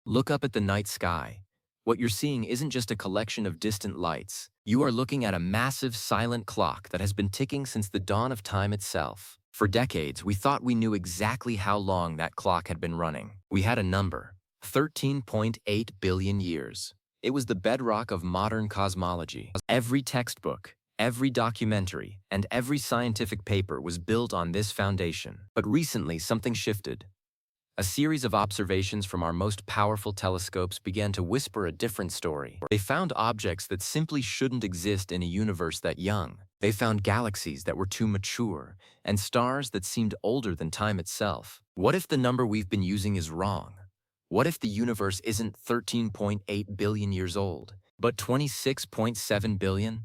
Look up at the night sky. What you're seeing isn't just a collection of distant lights. You are looking at a massive silent clock that has been ticking since the dawn of time itself. For decades, we thought we knew exactly how long that clock had been running. We had a number: 13.8 billion years. It was the bedrock of modern cosmology. Every textbook, every documentary, and every scientific paper was built on this foundation. But recently, something shifted. A series of observations from our most powerful telescopes began to whisper a different story. They found objects that simply shouldn't exist in a universe that young. They found galaxies that were too mature, and stars that seemed older than time itself. What if the number we've been using is wrong? What if the universe isn't 13.8 billion years old, but 26.7 billion?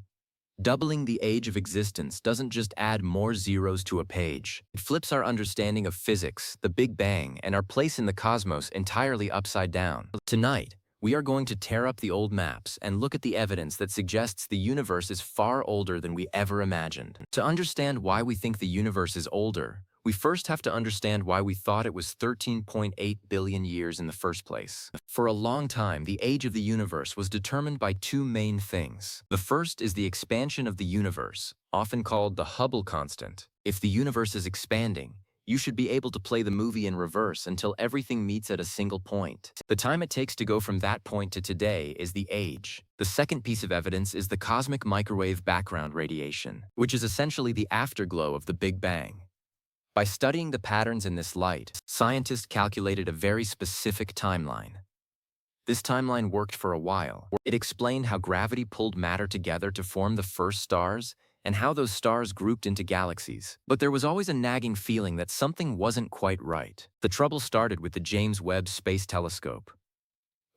Doubling the age of existence doesn't just add more zeros to a page. It flips our understanding of physics, the Big Bang, and our place in the cosmos entirely upside down. Tonight, we are going to tear up the old maps and look at the evidence that suggests the universe is far older than we ever imagined. To understand why we think the universe is older, we first have to understand why we thought it was 13.8 billion years in the first place. For a long time, the age of the universe was determined by two main things. The first is the expansion of the universe, often called the Hubble constant. If the universe is expanding, you should be able to play the movie in reverse until everything meets at a single point. The time it takes to go from that point to today is the age. The second piece of evidence is the cosmic microwave background radiation, which is essentially the afterglow of the Big Bang. By studying the patterns in this light, scientists calculated a very specific timeline. This timeline worked for a while. It explained how gravity pulled matter together to form the first stars, and how those stars grouped into galaxies. But there was always a nagging feeling that something wasn't quite right. The trouble started with the James Webb Space Telescope.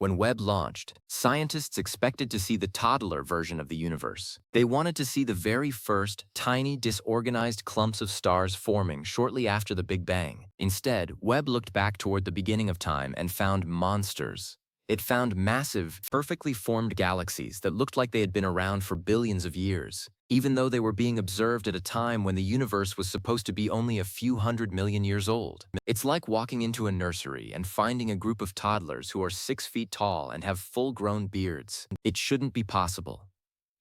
When Webb launched, scientists expected to see the toddler version of the universe. They wanted to see the very first, tiny, disorganized clumps of stars forming shortly after the Big Bang. Instead, Webb looked back toward the beginning of time and found monsters. It found massive, perfectly formed galaxies that looked like they had been around for billions of years, even though they were being observed at a time when the universe was supposed to be only a few 100 million years old. It's like walking into a nursery and finding a group of toddlers who are 6 feet tall and have full-grown beards. It shouldn't be possible.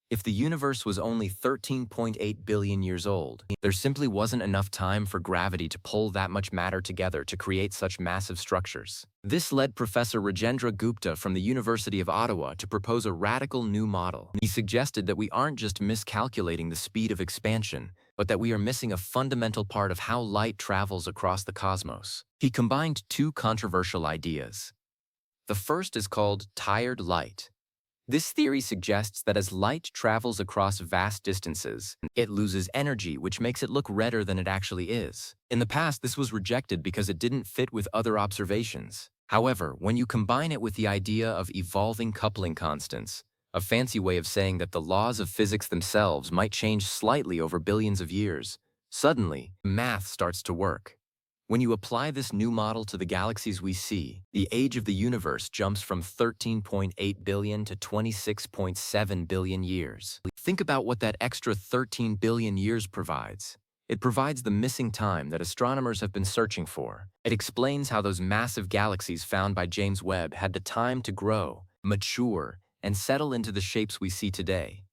If the universe was only 13.8 billion years old, there simply wasn't enough time for gravity to pull that much matter together to create such massive structures. This led Professor Rajendra Gupta from the University of Ottawa to propose a radical new model. He suggested that we aren't just miscalculating the speed of expansion, but that we are missing a fundamental part of how light travels across the cosmos. He combined two controversial ideas. The first is called tired light. This theory suggests that as light travels across vast distances, it loses energy, which makes it look redder than it actually is. In the past, this was rejected because it didn't fit with other observations. However, when you combine it with the idea of evolving coupling constants, a fancy way of saying that the laws of physics themselves might change slightly over billions of years, suddenly, math starts to work. When you apply this new model to the galaxies we see, the age of the universe jumps from 13.8 billion to 26.7 billion years. Think about what that extra 13 billion years provides. It provides the missing time that astronomers have been searching for. It explains how those massive galaxies found by James Webb had the time to grow, mature, and settle into the shapes we see today.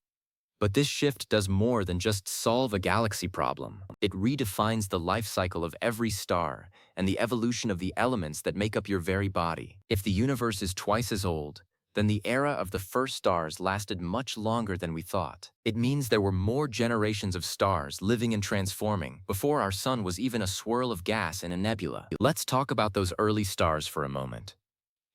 But this shift does more than just solve a galaxy problem. It redefines the life cycle of every star and the evolution of the elements that make up your very body. If the universe is twice as old, then the era of the first stars lasted much longer than we thought. It means there were more generations of stars living and transforming before our sun was even a swirl of gas in a nebula. Let's talk about those early stars for a moment.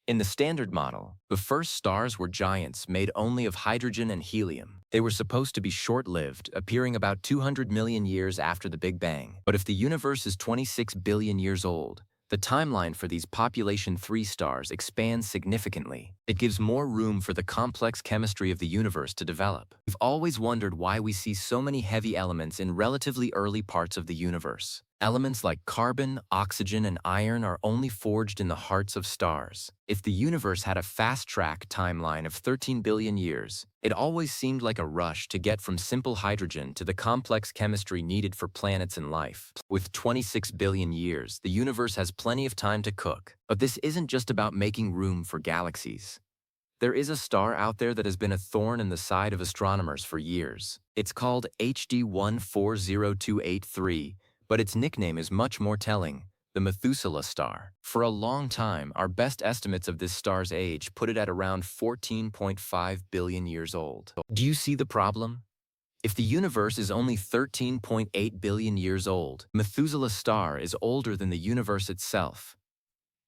In the Standard Model, the first stars were giants made only of hydrogen and helium. They were supposed to be short-lived, appearing about 200 million years after the Big Bang. But if the universe is 26 billion years old, the timeline for these population 3 stars expands significantly. It gives more room for the complex chemistry of the universe to develop. We've always wondered why we see so many heavy elements in relatively early parts of the universe. Elements like carbon, oxygen, and iron are only forged in the hearts of stars. If the universe had a fast-track timeline of 13 billion years, it always seemed like a rush to get from simple hydrogen to the complex chemistry needed for planets and life. With 26 billion years, the universe has plenty of time to cook. But this isn't just about making room for galaxies. There is a star out there that has been a thorn in the side of astronomers for years. It's called HD 140283, but its nickname is much more telling, the Methuselah star. For a long time, our best estimates of this star's age put it at around 14.5 billion years old. Do you see the problem? If the universe is only 13.8 billion years old, Methuselah star is older than the universe itself.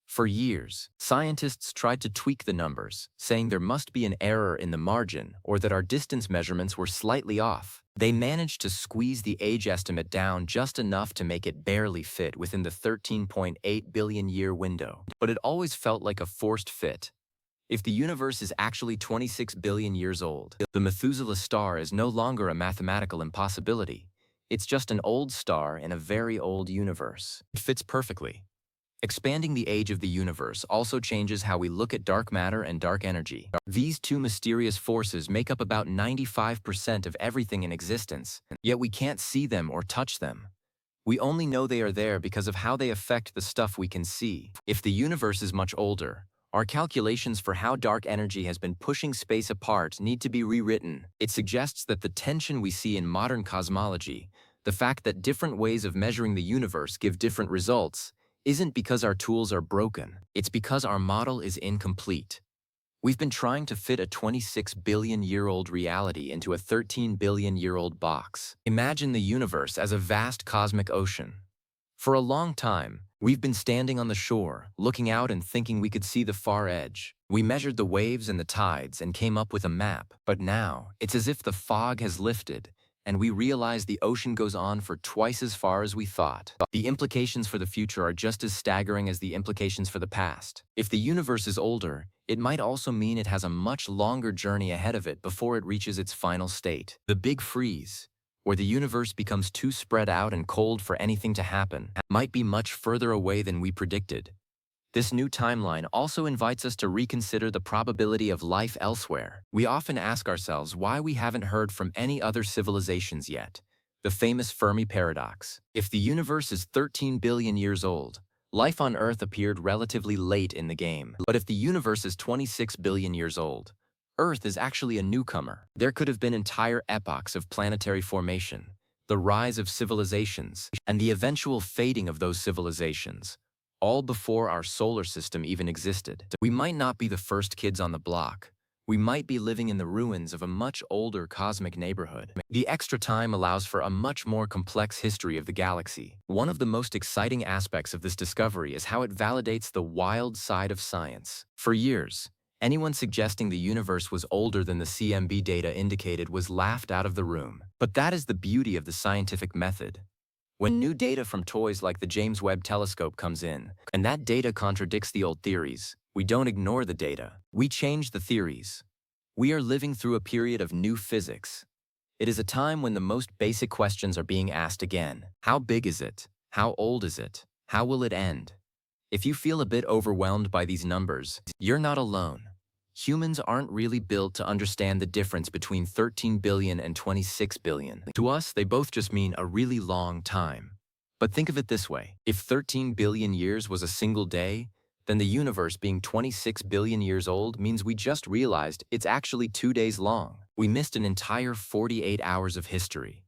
For years, scientists tried to tweak the numbers, saying there must be an error in the margin or that our distance measurements were slightly off. They managed to squeeze the age estimate down just enough to make it barely fit within the 13.8 billion year window. But it always felt like a forced fit. If the universe is actually 26 billion years old, the Methuselah star is no longer a mathematical impossibility. It's just an old star in a very old universe. It fits perfectly. Expanding the age of the universe also changes how we look at dark matter and dark energy. These two mysterious forces make up about 95% of everything in existence, yet we can't see them or touch them. We only know they are there because of how they affect the stuff we can see. If the universe is much older, our calculations for how dark energy has been pushing space apart need to be rewritten. It suggests that the tension we see in modern cosmology, the fact that different ways of measuring the universe give different results, isn't because our tools are broken, it's because our model is incomplete. We've been trying to fit a 26 billion year old reality into a 13 billion year old box. Imagine the universe as a vast cosmic ocean. For a long time, we've been standing on the shore, looking out and thinking we could see the far edge. We measured the waves and the tides and came up with a map, but now it's as if the fog has lifted, and we realize the ocean goes on for twice as far as we thought. The implications for the future are just as staggering as the implications for the past. If the universe is older, it might also mean it has a much longer journey ahead of it before it reaches its final state. The Big Freeze, where the universe becomes too spread out and cold for anything to happen, might be much further away than we predicted. This new timeline also invites us to reconsider the probability of life elsewhere. We often ask ourselves why we haven't heard from any other civilizations yet. The famous Fermi paradox. If the universe is 13 billion years old, life on Earth appeared relatively late in the game. But if the universe is 26 billion years old, Earth is actually a newcomer. There could have been entire epochs of planetary formation, the rise of civilizations, and the eventual fading of those civilizations, all before our solar system even existed. We might not be the first kids on the block. We might be living in the ruins of a much older cosmic neighborhood. The extra time allows for a much more complex history of the galaxy. One of the most exciting aspects of this discovery is how it validates the wild side of science. For years, anyone suggesting the universe was older than the CMB data indicated was laughed out of the room. But that is the beauty of the scientific method. When new data from toys like the James Webb Telescope comes in, and that data contradicts the old theories, we don't ignore the data. We change the theories. We are living through a period of new physics. It is a time when the most basic questions are being asked again. How big is it? How old is it? How will it end? If you feel a bit overwhelmed by these numbers, you're not alone. Humans aren't really built to understand the difference between 13 billion and 26 billion. To us, they both just mean a really long time. But think of it this way. If 13 billion years was a single day, then the universe being 26 billion years old means we just realized it's actually 2 days long. We missed an entire 48 hours of history.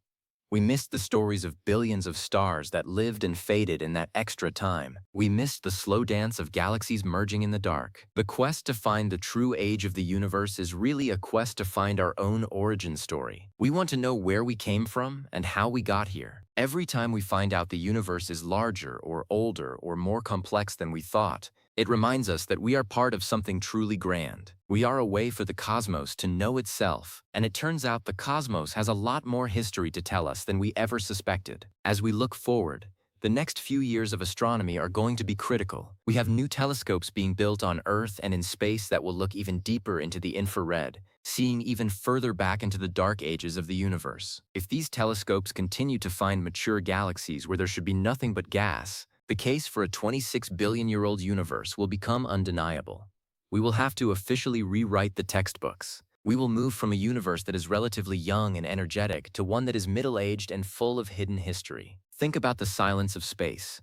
We missed the stories of billions of stars that lived and faded in that extra time. We missed the slow dance of galaxies merging in the dark. The quest to find the true age of the universe is really a quest to find our own origin story. We want to know where we came from and how we got here. Every time we find out the universe is larger or older or more complex than we thought, it reminds us that we are part of something truly grand. We are a way for the cosmos to know itself, and it turns out the cosmos has a lot more history to tell us than we ever suspected. As we look forward, The next few years of astronomy are going to be critical. We have new telescopes being built on Earth and in space that will look even deeper into the infrared, seeing even further back into the dark ages of the universe. If these telescopes continue to find mature galaxies where there should be nothing but gas, the case for a 26-billion-year-old universe will become undeniable. We will have to officially rewrite the textbooks. We will move from a universe that is relatively young and energetic to one that is middle-aged and full of hidden history. Think about the silence of space.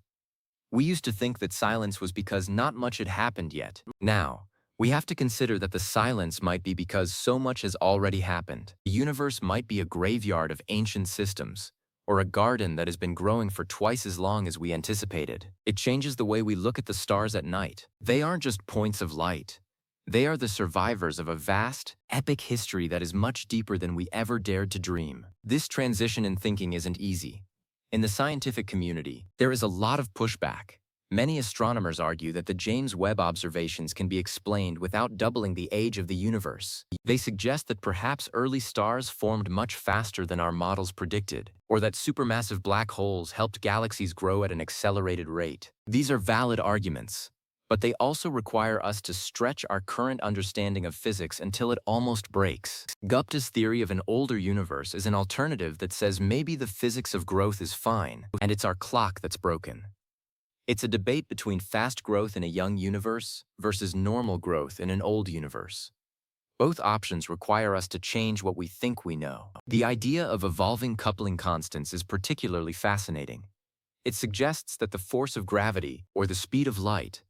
We used to think that silence was because not much had happened yet. Now, we have to consider that the silence might be because so much has already happened. The universe might be a graveyard of ancient systems, or a garden that has been growing for twice as long as we anticipated. It changes the way we look at the stars at night. They aren't just points of light. They are the survivors of a vast, epic history that is much deeper than we ever dared to dream. This transition in thinking isn't easy. In the scientific community, there is a lot of pushback. Many astronomers argue that the James Webb observations can be explained without doubling the age of the universe. They suggest that perhaps early stars formed much faster than our models predicted, or that supermassive black holes helped galaxies grow at an accelerated rate. These are valid arguments, but they also require us to stretch our current understanding of physics until it almost breaks. Gupta's theory of an older universe is an alternative that says maybe the physics of growth is fine, and it's our clock that's broken. It's a debate between fast growth in a young universe versus normal growth in an old universe. Both options require us to change what we think we know. The idea of evolving coupling constants is particularly fascinating. It suggests that the force of gravity, or the speed of light,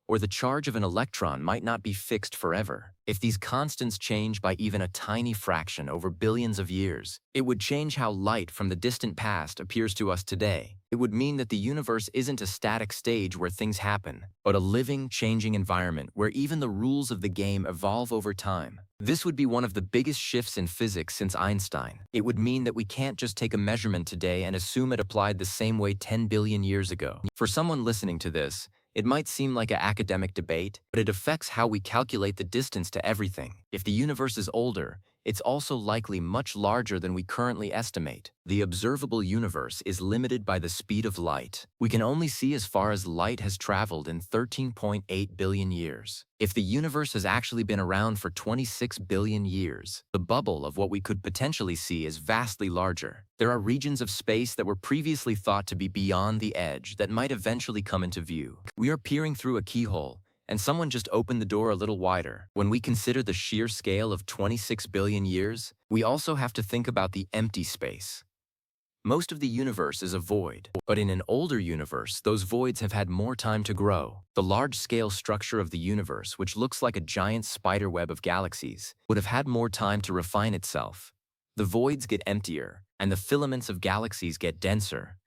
or the charge of an electron might not be fixed forever. If these constants change by even a tiny fraction over billions of years, it would change how light from the distant past appears to us today. It would mean that the universe isn't a static stage where things happen, but a living, changing environment where even the rules of the game evolve over time. This would be one of the biggest shifts in physics since Einstein. It would mean that we can't just take a measurement today and assume it applied the same way 10 billion years ago. For someone listening to this, it might seem like an academic debate, but it affects how we calculate the distance to everything. If the universe is older, it's also likely much larger than we currently estimate. The observable universe is limited by the speed of light. We can only see as far as light has traveled in 13.8 billion years. If the universe has actually been around for 26 billion years, the bubble of what we could potentially see is vastly larger. There are regions of space that were previously thought to be beyond the edge that might eventually come into view. We are peering through a keyhole, and someone just opened the door a little wider. When we consider the sheer scale of 26 billion years, we also have to think about the empty space. Most of the universe is a void, but in an older universe, those voids have had more time to grow. The large-scale structure of the universe, which looks like a giant spiderweb of galaxies, would have had more time to refine itself. The voids get emptier, and the filaments of galaxies get denser.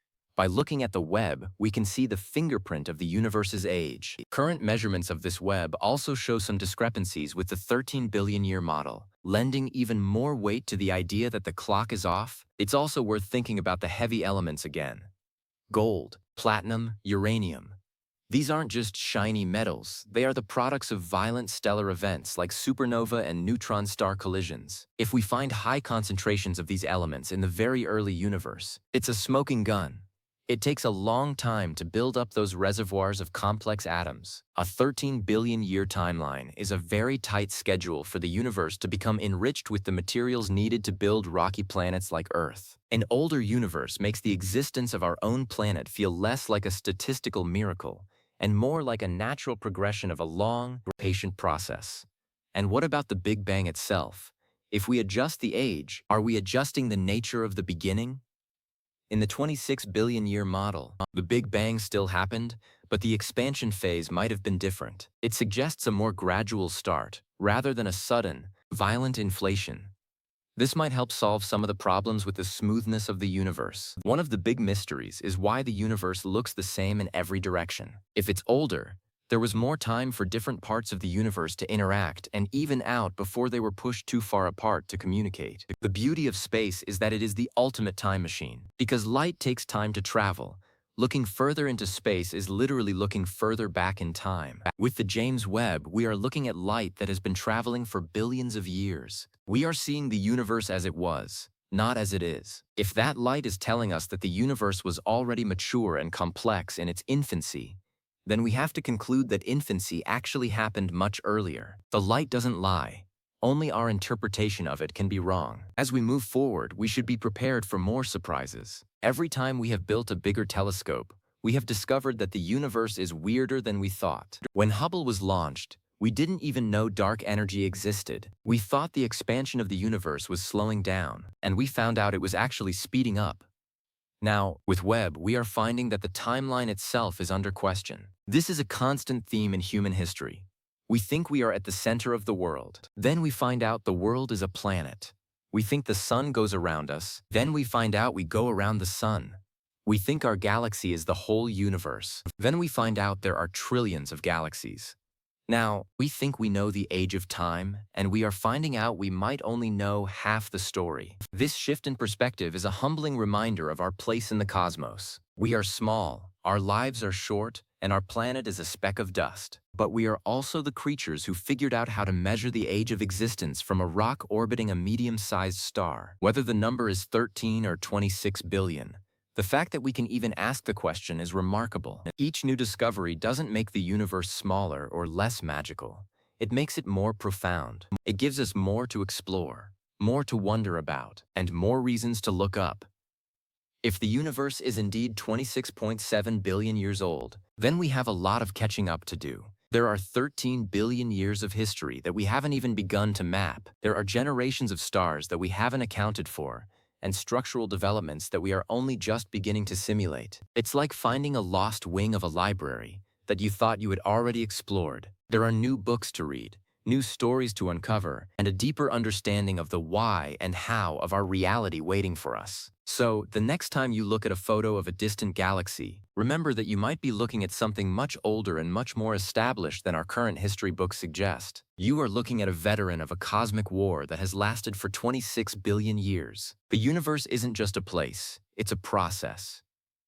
By looking at the web, we can see the fingerprint of the universe's age. Current measurements of this web also show some discrepancies with the 13 billion-year model, lending even more weight to the idea that the clock is off. It's also worth thinking about the heavy elements again. Gold, platinum, uranium. These aren't just shiny metals, they are the products of violent stellar events like supernova and neutron star collisions. If we find high concentrations of these elements in the very early universe, it's a smoking gun. It takes a long time to build up those reservoirs of complex atoms. A 13 billion-year timeline is a very tight schedule for the universe to become enriched with the materials needed to build rocky planets like Earth. An older universe makes the existence of our own planet feel less like a statistical miracle and more like a natural progression of a long, patient process. And what about the Big Bang itself? If we adjust the age, are we adjusting the nature of the beginning? In the 26 billion-year model, the Big Bang still happened, but the expansion phase might have been different. It suggests a more gradual start, rather than a sudden, violent inflation. This might help solve some of the problems with the smoothness of the universe. One of the big mysteries is why the universe looks the same in every direction. If it's older, there was more time for different parts of the universe to interact and even out before they were pushed too far apart to communicate. The beauty of space is that it is the ultimate time machine. Because light takes time to travel, looking further into space is literally looking further back in time. With the James Webb, we are looking at light that has been traveling for billions of years. We are seeing the universe as it was, not as it is. If that light is telling us that the universe was already mature and complex in its infancy, then we have to conclude that infancy actually happened much earlier. The light doesn't lie. Only our interpretation of it can be wrong. As we move forward, we should be prepared for more surprises. Every time we have built a bigger telescope, we have discovered that the universe is weirder than we thought. When Hubble was launched, we didn't even know dark energy existed. We thought the expansion of the universe was slowing down, and we found out it was actually speeding up. Now, with Webb, we are finding that the timeline itself is under question. This is a constant theme in human history. We think we are at the center of the world. Then we find out the world is a planet. We think the sun goes around us. Then we find out we go around the sun. We think our galaxy is the whole universe. Then we find out there are trillions of galaxies. Now, we think we know the age of time, and we are finding out we might only know half the story. This shift in perspective is a humbling reminder of our place in the cosmos. We are small, our lives are short, and our planet is a speck of dust. But we are also the creatures who figured out how to measure the age of existence from a rock orbiting a medium-sized star. Whether the number is 13 or 26 billion, the fact that we can even ask the question is remarkable. Each new discovery doesn't make the universe smaller or less magical. It makes it more profound. It gives us more to explore, more to wonder about, and more reasons to look up. If the universe is indeed 26.7 billion years old, then we have a lot of catching up to do. There are 13 billion years of history that we haven't even begun to map. There are generations of stars that we haven't accounted for, and structural developments that we are only just beginning to simulate. It's like finding a lost wing of a library that you thought you had already explored. There are new books to read, new stories to uncover, and a deeper understanding of the why and how of our reality waiting for us. So, the next time you look at a photo of a distant galaxy, remember that you might be looking at something much older and much more established than our current history books suggest. You are looking at a veteran of a cosmic war that has lasted for 26 billion years. The universe isn't just a place, it's a process.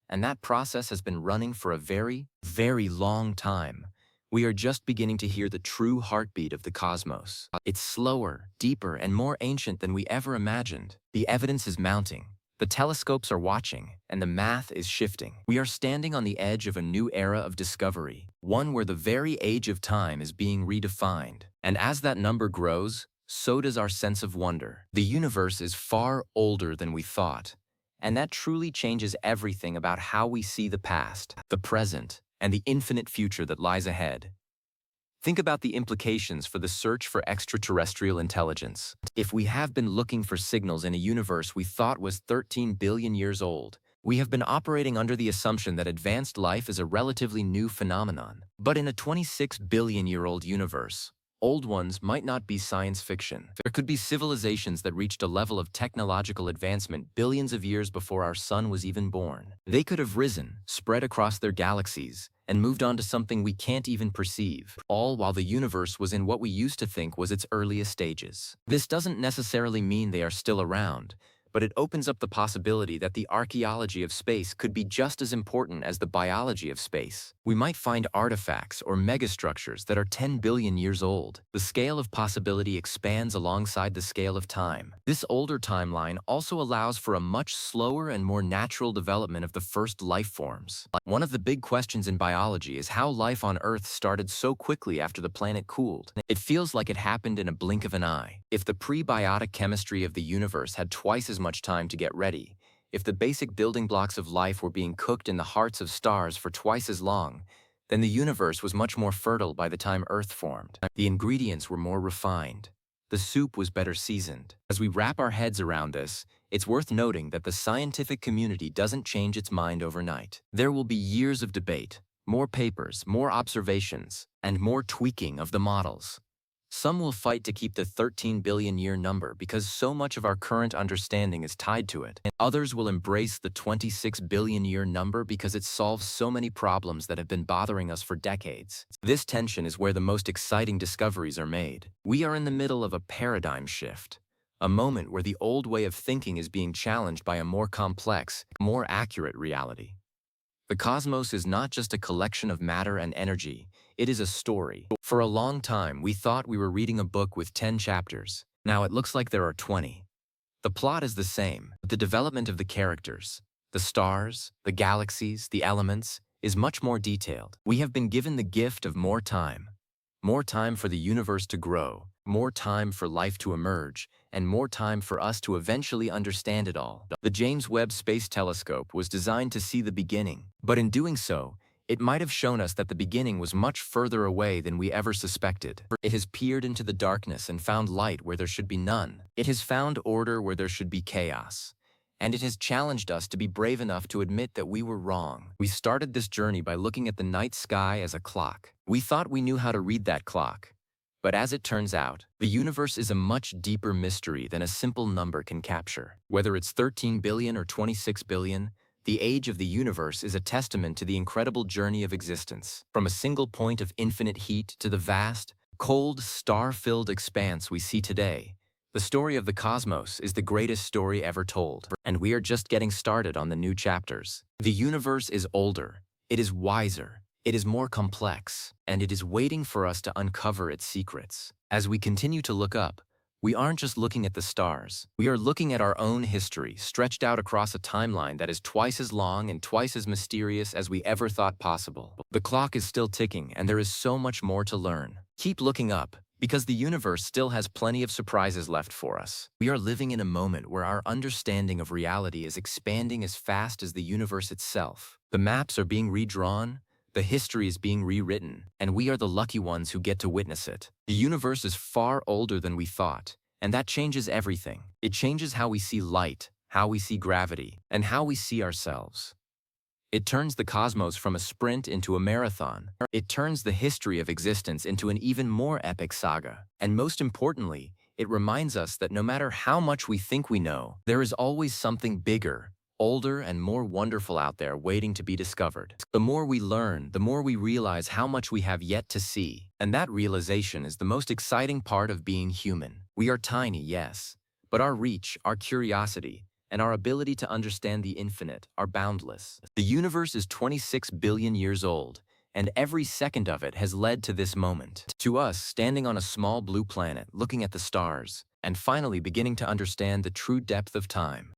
And that process has been running for a very, very long time. We are just beginning to hear the true heartbeat of the cosmos. It's slower, deeper, and more ancient than we ever imagined. The evidence is mounting. The telescopes are watching, and the math is shifting. We are standing on the edge of a new era of discovery, one where the very age of time is being redefined. And as that number grows, so does our sense of wonder. The universe is far older than we thought, and that truly changes everything about how we see the past, the present, and the infinite future that lies ahead. Think about the implications for the search for extraterrestrial intelligence. If we have been looking for signals in a universe we thought was 13 billion years old, we have been operating under the assumption that advanced life is a relatively new phenomenon. But in a 26 billion-year-old universe, old ones might not be science fiction. There could be civilizations that reached a level of technological advancement billions of years before our sun was even born. They could have risen, spread across their galaxies, and moved on to something we can't even perceive, all while the universe was in what we used to think was its earliest stages. This doesn't necessarily mean they are still around, but it opens up the possibility that the archaeology of space could be just as important as the biology of space. We might find artifacts or megastructures that are 10 billion years old. The scale of possibility expands alongside the scale of time. This older timeline also allows for a much slower and more natural development of the first life forms. One of the big questions in biology is how life on Earth started so quickly after the planet cooled. It feels like it happened in a blink of an eye. If the prebiotic chemistry of the universe had twice as much time to get ready, if the basic building blocks of life were being cooked in the hearts of stars for twice as long, then the universe was much more fertile by the time Earth formed. The ingredients were more refined. The soup was better seasoned. As we wrap our heads around this, it's worth noting that the scientific community doesn't change its mind overnight. There will be years of debate, more papers, more observations, and more tweaking of the models. Some will fight to keep the 13 billion year number because so much of our current understanding is tied to it. Others will embrace the 26 billion year number because it solves so many problems that have been bothering us for decades. This tension is where the most exciting discoveries are made. We are in the middle of a paradigm shift, a moment where the old way of thinking is being challenged by a more complex, more accurate reality. The cosmos is not just a collection of matter and energy, it is a story. For a long time, we thought we were reading a book with 10 chapters. Now it looks like there are 20. The plot is the same, but the development of the characters, the stars, the galaxies, the elements, is much more detailed. We have been given the gift of more time. More time for the universe to grow, more time for life to emerge, and more time for us to eventually understand it all. The James Webb Space Telescope was designed to see the beginning, but in doing so, it might have shown us that the beginning was much further away than we ever suspected. It has peered into the darkness and found light where there should be none. It has found order where there should be chaos. And it has challenged us to be brave enough to admit that we were wrong. We started this journey by looking at the night sky as a clock. We thought we knew how to read that clock. But as it turns out, the universe is a much deeper mystery than a simple number can capture. Whether it's 13 billion or 26 billion, the age of the universe is a testament to the incredible journey of existence. From a single point of infinite heat to the vast, cold, star-filled expanse we see today, the story of the cosmos is the greatest story ever told, and we are just getting started on the new chapters. The universe is older, it is wiser, it is more complex, and it is waiting for us to uncover its secrets. As we continue to look up, we aren't just looking at the stars. We are looking at our own history, stretched out across a timeline that is twice as long and twice as mysterious as we ever thought possible. The clock is still ticking, and there is so much more to learn. Keep looking up, because the universe still has plenty of surprises left for us. We are living in a moment where our understanding of reality is expanding as fast as the universe itself. The maps are being redrawn, the history is being rewritten, and we are the lucky ones who get to witness it. The universe is far older than we thought, and that changes everything. It changes how we see light, how we see gravity, and how we see ourselves. It turns the cosmos from a sprint into a marathon. It turns the history of existence into an even more epic saga. And most importantly, it reminds us that no matter how much we think we know, there is always something bigger, older, and more wonderful out there waiting to be discovered. The more we learn, the more we realize how much we have yet to see. And that realization is the most exciting part of being human. We are tiny, yes, but our reach, our curiosity, and our ability to understand the infinite are boundless. The universe is 26 billion years old, and every second of it has led to this moment. To us, standing on a small blue planet, looking at the stars, and finally beginning to understand the true depth of time.